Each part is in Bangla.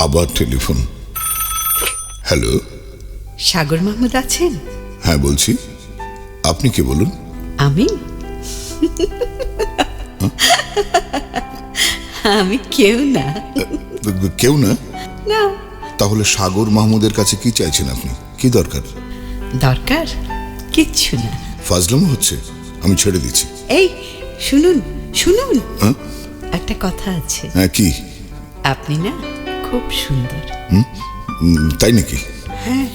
আবার টেলিফোন। হ্যালো, সাগর মাহমুদ আছেন? হ্যাঁ বলছি। আপনি কে বলুন? আমি আমি কেউ না। কেউ না? না। তাহলে সাগর মাহমুদের কাছে কি চাইছেন আপনি? কি দরকার? দরকার কিচ্ছু না। ফাজলামো হচ্ছে, আমি ছেড়ে দিচ্ছি। এই শুনুন শুনুন, হ্যাঁ একটা কথা আছে। হ্যাঁ, কি? আপনি না খুব সুন্দর। তাই নাকি? হ্যাঁ,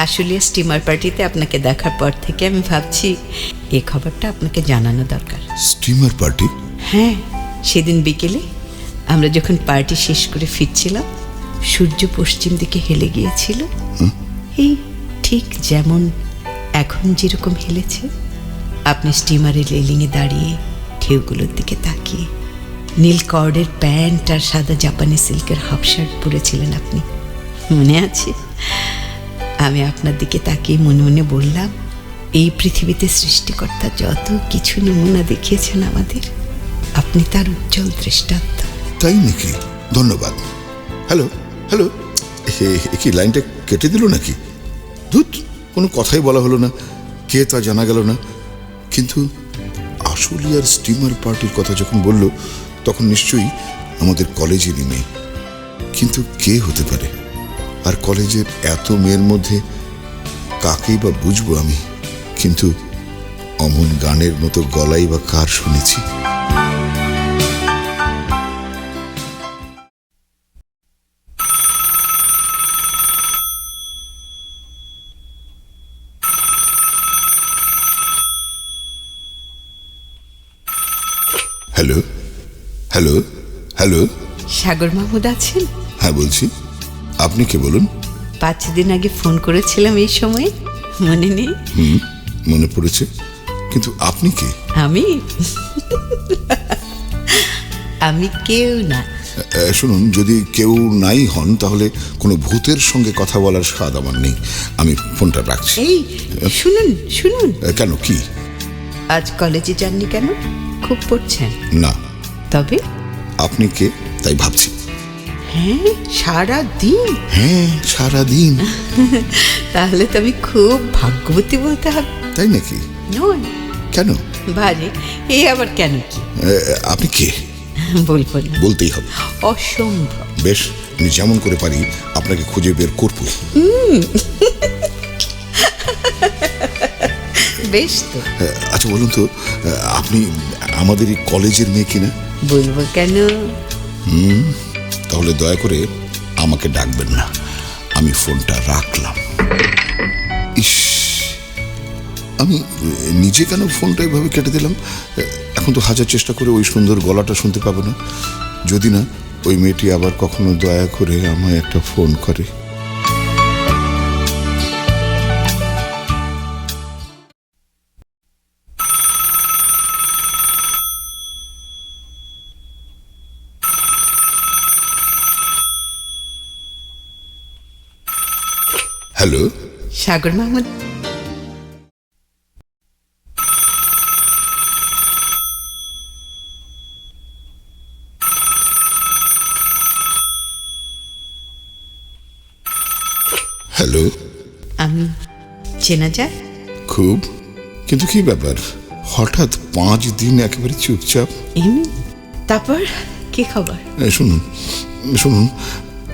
আসলে স্টিমার পার্টিতে আপনাকে দেখার পর থেকে আমি ভাবছি এই খবরটা আপনাকে জানানো দরকার। Steamer party? হ্যাঁ, সেদিন বিকেলে আমরা যখন পার্টি শেষ করে ফিরছিলাম, সূর্য পশ্চিম দিকে হেলে গিয়েছিল। এই ঠিক যেমন এখন যেরকম হেলেছে। আপনি স্টিমারের রেলিংয়ে দাঁড়িয়ে ঢেউগুলোর দিকে তাকিয়ে নীল কর্ডের প্যান্ট আর সাদা জাপানি সিল্কের হাফ শার্ট পরেছিলেন আপনি, মনে আছে? আমি আপনার দিকে তাকিয়ে মনে মনে বললাম, এই পৃথিবীতে সৃষ্টিকর্তা যত কিছু নমুনা দেখিয়েছেন আমাদের, আপনি তার উজ্জ্বল দৃষ্টান্ত। তাই নাকি? ধন্যবাদ। হ্যালো হ্যালো, কি লাইনটা কেটে দিল নাকি? ধুত, কোনো কথাই বলা হলো না, কে তা জানা গেল না। কিন্তু আশুলিয়ার স্টিমার পার্টির কথা যখন বলল, তখন নিশ্চয়ই আমাদের কলেজেরই মেয়ে। কিন্তু কে হতে পারে? আর কলেজের এত মেয়ের মধ্যে কাকেই বা বুঝবো আমি? কিন্তু অমন গানের মতো গলাই বা কার শুনেছি? হ্যালো হ্যালো হ্যালো, সাগর মাহমুদ আছেন? হ্যাঁ বলছি। আপনি কে বলুন? 5 দিন আগে ফোন করেছিলাম এই সময়ে, মনে নেই? মনে পড়েছে, কিন্তু আপনি কে? আমি আমি কেউ না। শুনুন, যদি কেউ নাই হন তাহলে কোনো ভূতের সঙ্গে কথা বলার স্বাদ আমার নেই। আমি ফোনটা রাখছি। এই শুনুন শুনুন, কেন, কি? আজ কলেজে যাননি কেন? খুব পড়ছেন? না। তবে আপনি কে তাই ভাবছি। হ্যাঁ, সারা দিন? হ্যাঁ, সারাদিন। তাহলে তো আমি খুব ভাগ্যবতী বলতে হবে। তাই নাকি? নয়? কেন? বারে, এই আবার কেন কি? আপনি কে? বলবো না। বলতেই হবে। অসম্ভব। বেশ, আমি যেমন করে পারি আপনাকে খুঁজে বের করব। বেশ তো। আচ্ছা বলুন তো, আপনি আমাদের এই কলেজের মেয়ে কিনা? বলবো কেন? তাহলে দয়া করে আমাকে ডাকবেন না। আমি ফোনটা রাখলাম। ইস, আমি নিজে কেন ফোনটা এভাবে কেটে দিলাম? এখন তো হাজার চেষ্টা করে ওই সুন্দর গলাটা শুনতে পাবো না, যদি না ওই মেয়েটি আবার কখনো দয়া করে আমায় একটা ফোন করে। হ্যালো, সাগর মাহমুদ? হ্যালো। আমি চেনা যায়? খুব। কিন্তু কি ব্যাপার, হঠাৎ 5 দিন একেবারে চুপচাপ? এমনি। তারপর কি খবর? শুনুন শুনুন,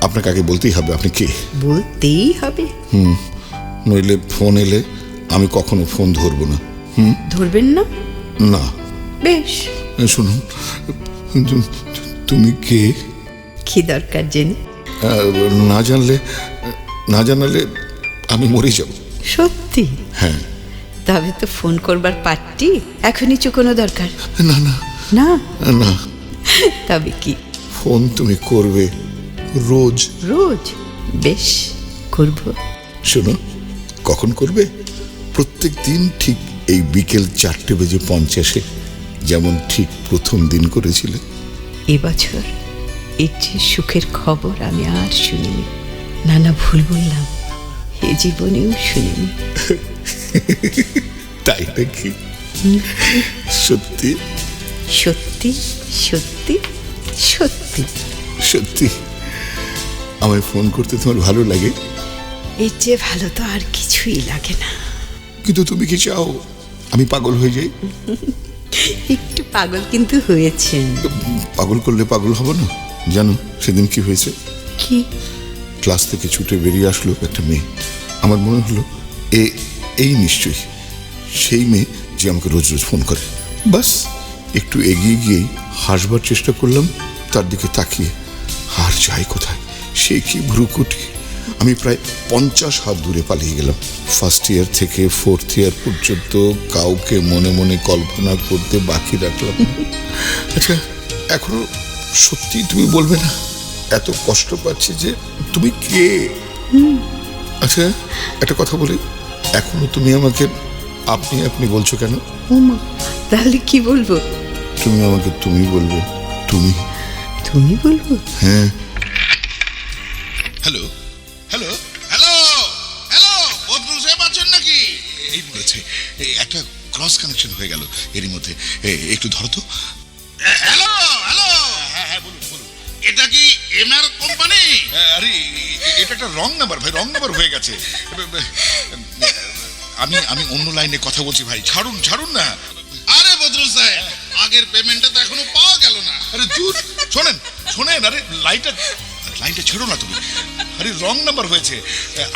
আপনাকে আগে বলতেই হবে আপনি কে। বলতেই হবে? নইলে ফোন এলে আমি কখনো ফোন ধরবো না। ধরবেন না? না। বেশ। শুনুন, তুমি কে? কি দরকার জেনে? না জানালে আমি মরে যাব। সত্যি? হ্যাঁ। তবে তো ফোন করবার পার্টি এখনই চুকানো দরকার। না না না না। তবে কি? ফোন তুমি করবে রোজ। রোজ? বেশ, করব। শোনো, কখন করবে? প্রত্যেক দিন ঠিক এই বিকেল 4:50, যেমন ঠিক প্রথম দিন করেছিলে। এবছর এর যে সুখের খবর আমি আর শুনিনি। নানা ভুল বললাম, এ জীবনেও শুনিনি। তাই নাকি? সত্যি সত্যি সত্যি সত্যি সত্যি? আমায় ফোন করতে তোমার ভালো লাগে? এর চেয়ে ভালো তো আর কিছুই লাগে না। কিন্তু তুমি কি চাও আমি পাগল হয়ে যাই? একটু পাগল কিন্তু হয়েছেন। পাগল করলে পাগল হব না? জানো সেদিন কি হয়েছে? কি? ক্লাস থেকে ছুটে বেরিয়ে আসলো একটা মেয়ে। আমার মনে হলো এই নিশ্চয়ই সেই মেয়ে যে আমাকে রোজ রোজ ফোন করে। বাস একটু এগিয়ে গিয়েই হাসবার চেষ্টা করলাম তার দিকে তাকিয়ে। আর যাই কোথায়, সে কি ভ্রুকুটি! আমি প্রায় 50 হাত দূরে পালিয়ে গেলাম। ফার্স্ট ইয়ার থেকে 4th ইয়ার পর্যন্ত কাউকে মনে মনে কল্পনা করতে বাকি রাখলাম না। আচ্ছা, এখনো সত্যি তুমি বলবে না? এত কষ্ট পাচ্ছি যে তুমি কে? আচ্ছা, একটা কথা বলি, এখনো তুমি আমাকে আপনি আপনি বলছো কেন? ওমা, তাহলে কি বলবো? তুমি আমাকে তুমি বলবে। তুমি তুমি বলবো? হ্যাঁ। Hello hello hello hello, Badrul সাহেব আছেন নাকি? এই বলেছে একটা ক্রস কানেকশন হয়ে গেল এরই মধ্যে। একটু ধরো তো। হ্যালো হ্যালো, হ্যাঁ হ্যাঁ বলুন বলুন। এটা কি এমআর কোম্পানি? আরে এটা একটা রং নাম্বার ভাই, রং নাম্বার হয়ে গেছে। আমি অন্য লাইনে কথা বলছি ভাই, ছাড়ুন ছাড়ুন না। আরে বদরুল সাহেব, আগের পেমেন্টটা তো এখনো পাওয়া গেল না। আরে দূর, শোনেন শোনেন, আরে লাইনটা ছেড়ো না তুমি। আরে রং নাম্বার হয়েছে।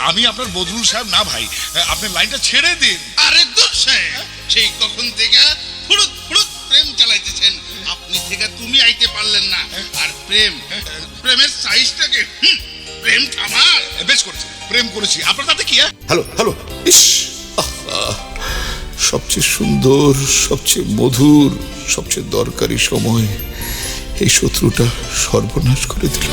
আমি আপনার বদরুল সাহেব না ভাই, আপনি লাইনটা ছেড়ে দিন। আরে দূর সাহেব, সেই কখন থেকে ফুড়ুত ফুড়ুত প্রেম চালাইতেছেন, আপনি থেকে তুমি আইতে পারলেন না। আর প্রেমের সাইজটাকে প্রেম থামার। বেশ করেছি, প্রেম করেছি, আপনার তাতে কি? হ্যালো হ্যালো, ইস, সবচেয়ে সুন্দর, সবচেয়ে মধুর, সবচেয়ে দরকারি সময় এই শত্রুটা সর্বনাশ করে দিল।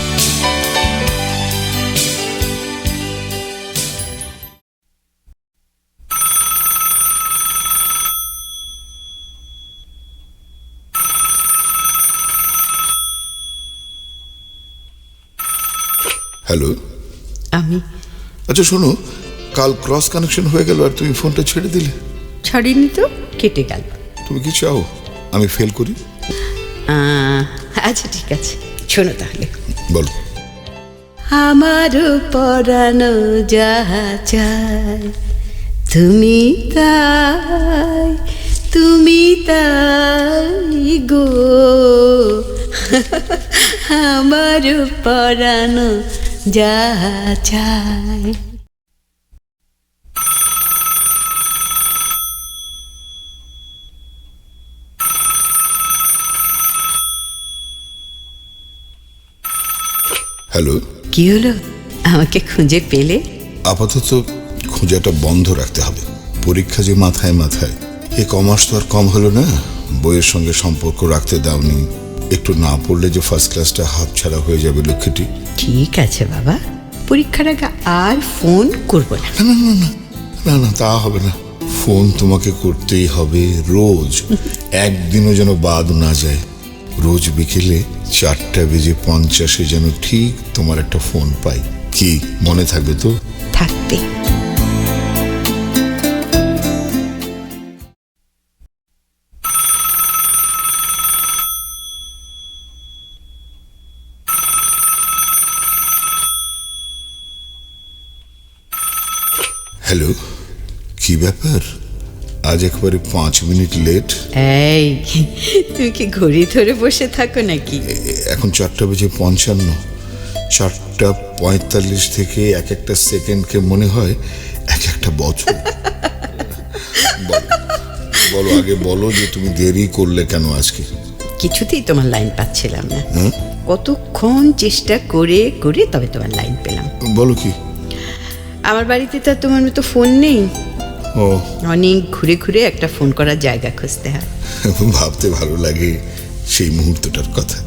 হ্যালো, আমি? আচ্ছা শোনো, কাল ক্রস কানেকশন হয়ে গেল আর তুমি ফোনটা ছেড়ে দিলে। ছাড়িনি তো, কেটে গেল। তুমি কি চাও আমি ফেল করি? আচ্ছা ঠিক আছে, শোনো তাহলে। বলো। আমারও পরানো যাহা চায় তুমি তাই গো। আমারও পরানো যাহা চায়। হ্যালো, কি হলো, আমাকে খুঁজে পেলে? আপাতত খোঁজাটা বন্ধ রাখতে হবে। পরীক্ষা যে মাথায় মাথায়, এই কমার্স তো আর কম হলো না। বইয়ের সঙ্গে সম্পর্ক রাখতে দাওনি। একটু না পড়লে যে ফার্স্ট ক্লাসটা হাত ছাড়া হয়ে যাবে লক্ষ্মীটি। ঠিক আছে বাবা, পরীক্ষার আগে আর ফোন করবো না। না না না না না, তা হবে না। ফোন তোমাকে করতেই হবে রোজ, একদিনও যেন বাদ না যায়। রোজ বিকেলে 4:50 যেন ঠিক তোমার একটা ফোন পাই। কি মনে থাকবে তো? থাকবে। হ্যালো, কি ব্যাপার আজ একবারে 5 মিনিট লেট? এই, তুমি কি ঘড়ি ধরে বসে থাকো নাকি? এখন 4:55, 4:45 থেকে এক একটা সেকেন্ডকে মনে হয় এক একটা বছর। বলো আগে বলো যে তুমি দেরি করলে কেন আজকে? কিছুতেই তোমার লাইন পাচ্ছিলাম না। কতক্ষণ চেষ্টা করে করে তবে তোমার লাইন পেলাম। বলো কি? আমার বাড়িতে তো তোমার মতো ফোন নেই। ও, অনেক ঘুরে ঘুরে একটা ফোন করার জায়গা খুঁজতে হয়। ভাবতে ভালো লাগে সেই মুহূর্তটার কথা।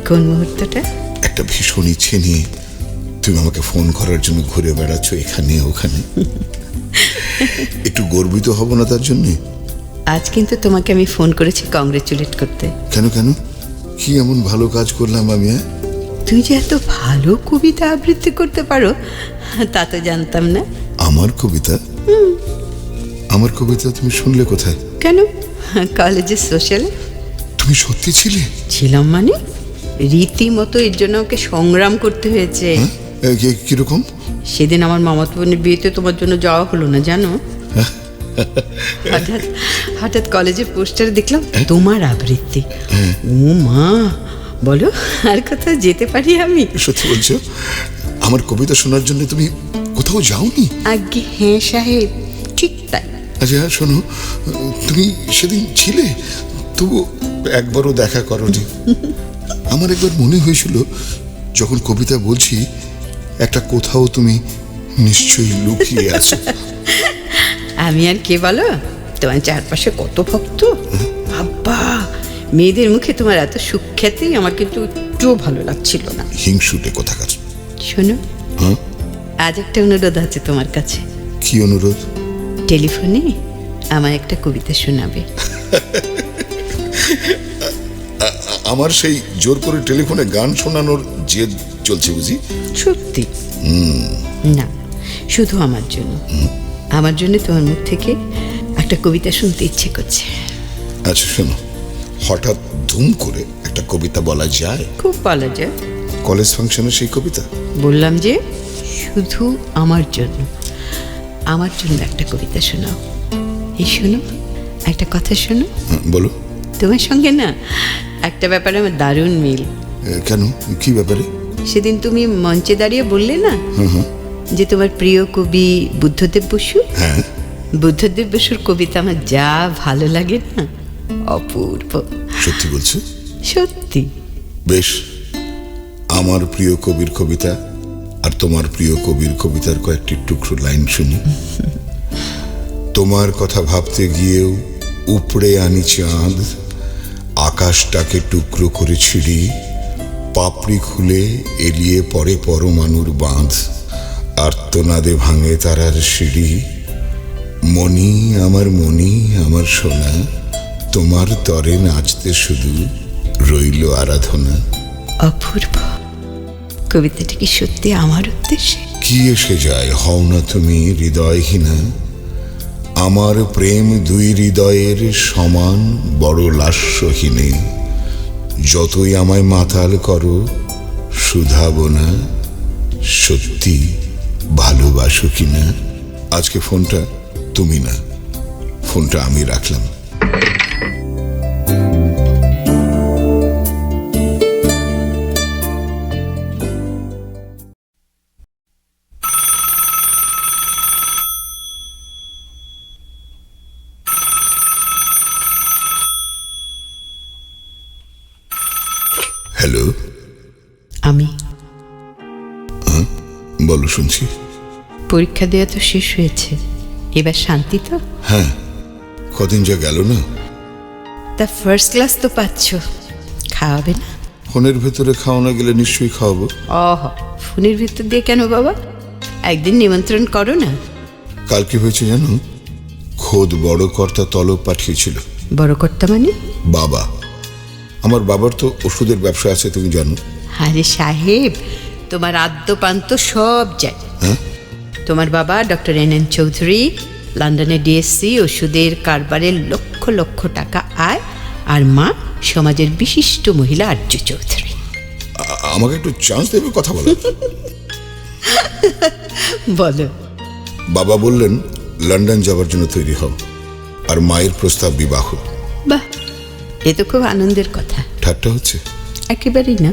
কোন মুহূর্তটা? একটা ভীষণ ইচ্ছে নিয়ে তুমি আমাকে ফোন করার জন্য ঘুরে বেড়াচ্ছ এখানে ওখানে। একটু গর্বিত হব না তার জন্য? আজ কিন্তু তোমাকে আমি ফোন করেছি কংগ্রেচুলেট করতে। কেন কেন? কি এমন ভালো কাজ করলাম আমি? তুমি যে এত ভালো কবিতা আবৃত্তি করতে পারো তা তো জানতাম না। আমার কবিতা? আমার কবিতা তুমি শুনলে কোথায়? কেন, কলেজের সোশ্যালে। তুমি সত্যি ছিলে? ছিলাম মানে রীতিমতো এর জন্য ওকে সংগ্রাম করতে হয়েছে। কিরকম? সেদিন আমার মামাতো বোনের বিয়েতে তোমার জন্য যাওয়া হলো না জানো। হঠাৎ হঠাৎ কলেজের পোস্টারে দেখলাম তোমার আবৃত্তি। ও মা, বলো আর কোথাও যেতে পারি আমি? সত্যি বলছো? আমার কবিতা শোনার জন্য তুমি কোথাও যাওনি? আজ্ঞে হ্যাঁ সাহেব, ঠিক তাই। আচ্ছা শোনো, তুমি সেদিন ছিলে, তবু একবারও দেখা করনি। আমার একবার মনে হয়েছিল যখন কবিতা বলছি, একটা কোথাও তুমি নিশ্চয়ই লুকিয়ে আছো। আমি আর কে বলো, তোমার চারপাশে কত ভক্ত। বাবা, মেয়েদের মুখে তোমার এত সুখ্যাতি আমার কিন্তু একটুও ভালো লাগছিল না। হিংসুটে কোথাকার। শোনো, হ্যাঁ, আজ একটা অনুরোধ আছে তোমার কাছে। কি অনুরোধ? টেলিফোনে আমার একটা কবিতা শোনাবে। আমার সেই জোর করে টেলিফোনে গান শোনানোর জেদ চলছে বুঝি? সত্যি? না, শুধু আমার জন্য। আমার জন্য তোমার মুখ থেকে একটা কবিতা শুনতে ইচ্ছে করছে। আচ্ছা শোনো, হঠাৎ ধুম করে একটা কবিতা বলা যায়? খুব বলা যায়। কলেজ ফাংশনে সেই কবিতা? বললাম যে শুধু আমার জন্য, আমার জন্য একটা কবিতা শোনাও। এই শোনো, একটা কথা শোনো। বলো। তোমার সঙ্গে না একটা ব্যাপারে আমার দারুণ মিল। কেন, কি ব্যাপারে? সেদিন তুমি মঞ্চে দাঁড়িয়ে বললে না যে তোমার প্রিয় কবি বুদ্ধদেব বসু। হ্যাঁ, বুদ্ধদেব বসুর কবিতা আমার যা ভালো লাগে না, অপূর্ব। সত্যি বলছো? সত্যি। বেশ, আমার প্রিয় কবির কবিতা আর তোমার প্রিয় কবির কবিতার কয়েকটি টুকরো লাইন শুনি। তোমার কথা ভাবতে গিয়েও উপড়ে আনি চাঁদ, আকাশটাকে টুকরো করে ছিঁড়ি, পাপড়ি খুলে এলিয়ে পড়ে পরমাণুর বাঁধ, আর্তনাদে ভাঙে তারার সিঁড়ি। মনি আমার সোনা, তোমার তরে নাচতে শুধু রইল আরাধনা। অপূর্ব। কবিতাটা কি সত্যি আমার উদ্দেশ্যে? কি এসে যায়, হও না তুমি হৃদয়হীনা। আমার প্রেম দুই হৃদয়ের সমান বড় লাস্যহীনে। যতই আমায় মাতাল করো শুধাবো না, সত্যি ভালোবাসো কিনা। আজকে ফোনটা তুমি না, ফোনটা আমি রাখলাম। হ্যালো। আমি। বলো, শুনছি। পরীক্ষা দেওয়া তো শেষ হয়েছে, এবার শান্তি তো? হ্যাঁ, কদিন যা গেল না। তা ফার্স্ট ক্লাস তো পাচ্ছ, খাওয়াবে না? ফোনের ভেতরে খাওয়ানো গেলে নিশ্চয়ই খাওয়াবো। ফোনের ভিতর দিয়ে কেন বাবা? একদিন নিমন্ত্রণ করো না। কাল কি হয়েছে জানো? খোদ বড় কর্তা তলব পাঠিয়েছিল। বড় কর্তা মানে? বাবা। আমার বাবার তো ওষুধের ব্যবসা আছে, তুমি জানো। আরে সাহেব, তোমার আদ্যপান্ত সব যায়। হ্যাঁ, তোমার বাবা ডক্টর NN চৌধুরী, লন্ডনে ডিএসসি, ওষুধের কারবারে লক্ষ লক্ষ টাকা আয়। আর মা সমাজের বিশিষ্ট মহিলা আর্য চৌধুরী। আমাকে একটু চান্স দেবে কথা বলার? বলো। বাবা বললেন লন্ডন যাওয়ার জন্য তৈরি হও, আর মায়ের প্রস্তাব বিবাহ। বাহ, এ তো খুব আনন্দের কথা। ঠাট্টা হচ্ছে? একেবারেই না।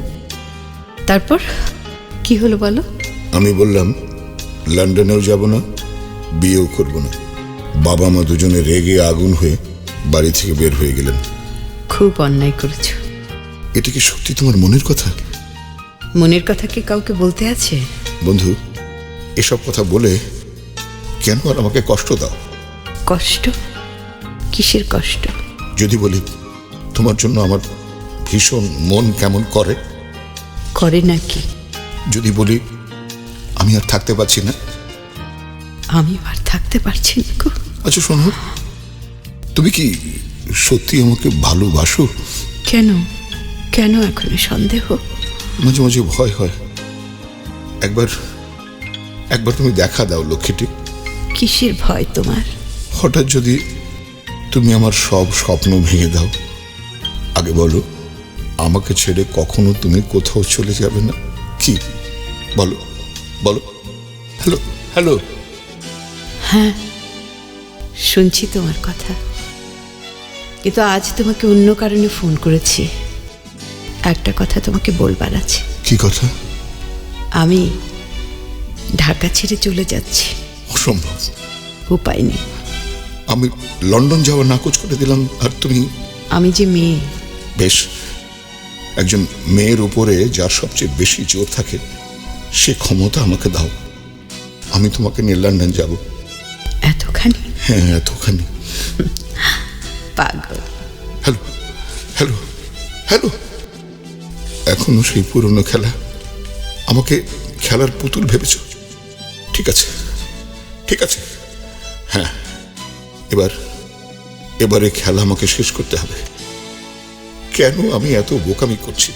তারপর কি হলো বলো? আমি বললাম লন্ডনেও যাব না, বিয়েও করব না। বাবা মা দুজনে রেগে আগুন হয়ে বাড়ি থেকে বের হয়ে গেলেন। খুব অন্যায় করেছো। এটা কি সত্যি তোমার মনের কথা? মনের কথা কি কাউকে বলতে আছে? বন্ধু, এসব কথা বলে কেন আর আমাকে কষ্ট দাও? কষ্ট? কিসের কষ্ট? যদি বলি তোমার জন্য আমার ভীষণ মন কেমন করে। করে নাকি? যদি বলি আমি আর থাকতে পারছি না। আমি আর থাকতে পারছি না গো। আচ্ছা শোনো, তুমি কি সত্যি আমাকে ভালোবাসো? কেন কেন এখনো সন্দেহ? মাঝে মাঝে ভয় হয়। একবার একবার তুমি দেখা দাও লক্ষ্মীটি। কিসের ভয় তোমার? হঠাৎ যদি তুমি আমার সব স্বপ্ন ভেঙে দাও। আগে বলো, আমাকে ছেড়ে কখনো তুমি কোথাও চলে যাবে না? কি বলো? বলো। Hello hello. হ্যাঁ, শুনছি তোমার কথা, কিন্তু আজ তোমাকে অন্য কারণে ফোন করেছি। একটা কথা তোমাকে বলবার আছে। কি কথা? আমি ঢাকা ছেড়ে চলে যাচ্ছি। অসম্ভব। উপায় নেই। আমি লন্ডন যাওয়া নাকচ করে দিলাম, আর তুমি? আমি যে মেয়ে। বেশ, একজন মেয়ের উপরে যার সবচেয়ে বেশি জোর থাকে সে ক্ষমতা আমাকে দাও। আমি তোমাকে নিয়ে লন্ডন যাব। এতখানি? হ্যাঁ, এতখানি। পাগল। Hello hello hello. এখনো সেই পুরনো খেলা? আমাকে খেলার পুতুল ভেবেছ? ঠিক আছে ঠিক আছে, হ্যাঁ, এবারে খেলা আমাকে শেষ করতে হবে। কেন আমি এত বোকামি করছি?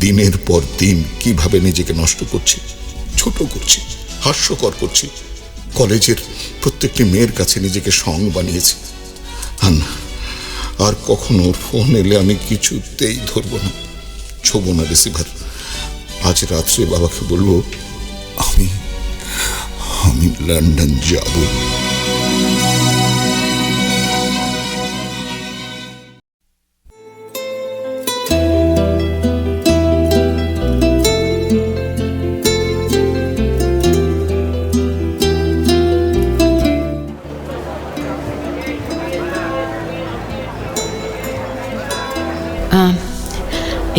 দিনের পর দিন কিভাবে নিজেকে নষ্ট করছি, ছোট করছি, হাস্যকর করছি। কলেজের প্রত্যেকটি মেয়ের কাছে নিজেকে সং বানিয়েছি। আর কখনো ফোন এলে আমি কিছুতেই ধরবো না, ছোবো না রিসিভার। আজ রাত্রে বাবাকে বলবো আমি লন্ডন যাব।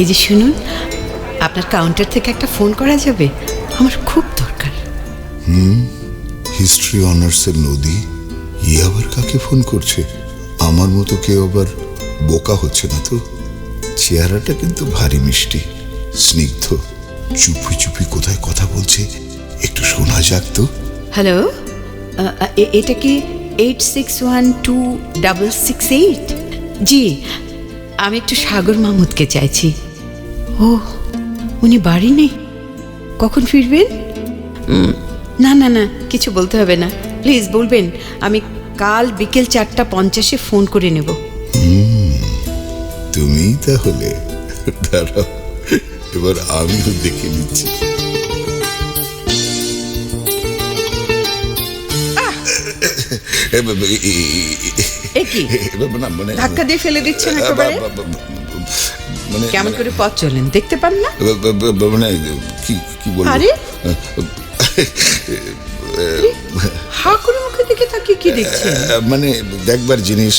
এই যে শুনুন, আপনার কাউন্টার থেকে একটা ফোন করা যাবে? আমার খুব দরকার। হিস্ট্রি অনার্সের নদী আবার কাকে ফোন করছে? আমার মতো কেউ আবার বোকা হচ্ছে না তো? চেহারাটা কিন্তু ভারী মিষ্টি, স্নিগ্ধ। চুপি চুপি কোথায় কথা বলছে, একটু শোনা যাক তো। হ্যালো, এটা কি 86126668? জি, আমি একটু সাগর মাহমুদকে চাইছি। ও, উনি বাড়ি নেই? কখন ফিরবেন? না না না, কিছু বলতে হবে না, প্লিজ বলবেন আমি কাল বিকেল 4:50 ফোন করে নেব। তুমি তাহলে দাঁড়াও, এবার আমিও দেখে নিচ্ছি। ধাক্কা দিয়ে ফেলে দিচ্ছেন একেবারে। মানে কেমন করে পথ চলেন দেখতে পান না? মানে কি বলবো? আরে হা করে মুখের দিকে তাকিয়ে কি দেখছেন? মানে দেখবার জিনিস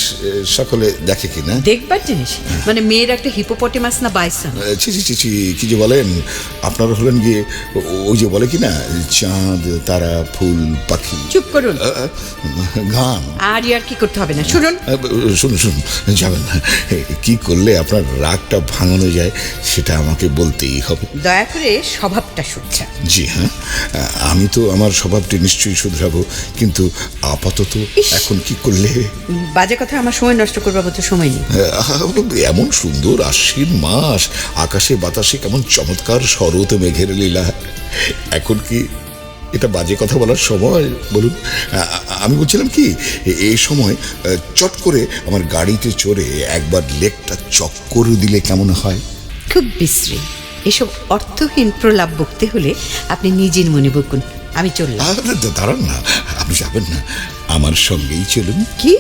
সকলে দেখে কিনা। দেখবার জিনিস মানে মেয়ের একটা হিপোপটেমাস না বাইসন? ছি ছি ছি, কি যে বলেন আপনারা, হলেন গিয়ে ওই যে বলে কিনা চাঁদ তারা ফুল পাখি। চুপ করুন, গান। আর কি করতে হবে না, শুনুন। শুনুন শুনুন, যাবেন না। কি করলে আপনার রাগটা ভাঙানো যায় সেটা আমাকে বলতেই হবে। দয়া করে স্বভাবটা শুধরা। জি হ্যাঁ, আমি তো আমার স্বভাবটি নিশ্চয়ই শুধরাবো, কিন্তু আপাতত এখন কি করলে? বাজে কথা আমার সময় নষ্ট করবার মতো সময় নেই। এমন সুন্দর আশ্বিন মাস, আকাশে বাতাসে কেমন চমৎকার শরৎ মেঘের লীলা। এখন কি এটা বাজে কথা বলার সময় বলুন? আমি বলছিলাম কি, এই সময় চট করে আমার গাড়িতে চড়ে একবার লেকটা চক্কর দিলে কেমন হয়? খুব বিশ্রী। এসব অর্থহীন প্রলাপ বকতে হলে আপনি নিজের মনে বকুন, আমি চললাম। দাঁড়ান না, আপনি যাবেন না, আমার সঙ্গেই চলুন। কি?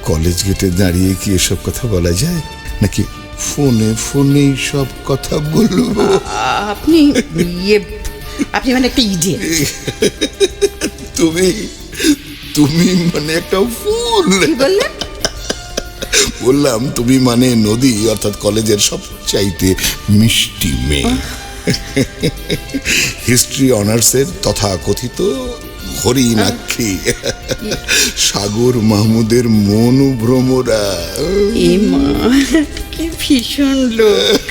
কলেজ গেটে দাঁড়িয়ে কি এসব কথা বলা যায় নাকি ফোনেই সব কথা বলবো? আপনি আপনি মানে একটা ইডিয়েট। তুমি মানে একটা ফুল। কি বললেন? বললাম তুমি মানে নদী, অর্থাৎ কলেজের সবচাইতে মিষ্টি মেয়ে। হিস্ট্রি অনার্সের তথাকথিত হরিণাক্ষী সাগর মাহমুদের মনোভ্রমরা। এ মা, কি ভীষণ লোক।